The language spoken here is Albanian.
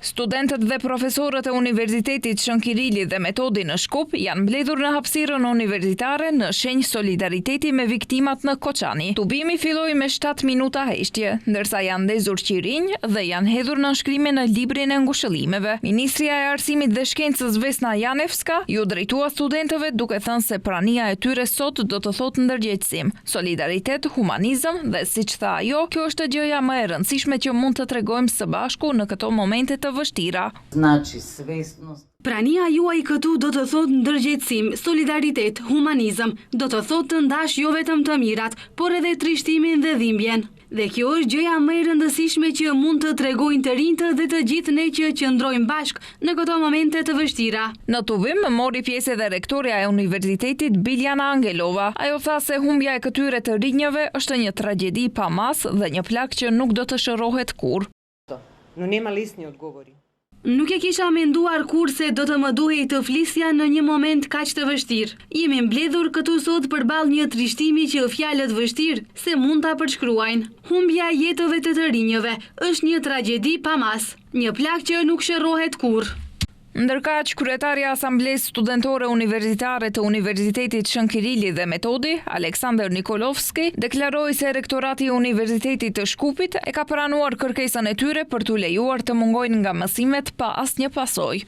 Studentët dhe profesorët e Universitetit Shënkirilli dhe Metodi në Shkup janë mbledhur në hapësirën universitare në shenjë solidariteti me viktimat në Koçani. Tubimi filloi me 7 minuta heshtje, ndërsa janë ndezur qirinj dhe janë hedhur në nënshkrime në librin e ngushëllimeve. Ministria e Arsimit dhe Shkencës Vesna Janevska ju drejtua studentëve duke thënë se prania e tyre sot do të thotë ndërgjegjësim, solidaritet, humanizëm dhe siç tha ajo, kjo është gjëja më e rëndësishme që mund të tregojmë së bashku në këto momente të vështira. Prania juaj këtu do të thotë ndërgjegjësim, solidaritet, humanizëm, do të thotë të ndash jo vetëm të mirat, por edhe trishtimin dhe dhimbjen. Dhe kjo është gjëja më e rëndësishme që mund të tregojnë të rinjtë dhe të gjithë ne që qëndrojmë bashkë në këto momente të vështira. Në tubim mori pjesë edhe rektoria e Universitetit Biljana Angelova. Ajo tha se humbja e këtyre të rinjëve është një tragjedi pa mas dhe një plak që nuk do të shërohet kurrë. Nuk e kisha menduar kur se do të më duhej të flisja në një moment kaq të vështirë. Jemi mbledhur këtu sot përballë një trishtimi që fjalët vështirë se mund ta përshkruajnë. Humbja e jetëve të rinjëve është një tragjedi pa mas, një plak që nuk shërohet kurrë. Ndërkaq, kryetari i Asamblesë Studentore Universitare të Universitetit Shënkirilli dhe Metodi, Aleksandr Nikolovski, deklaroi se rektorati i Universitetit të Shkupit e ka pranuar kërkesën e tyre për t'u lejuar të mungojnë nga mësimet pa asnjë pasojë.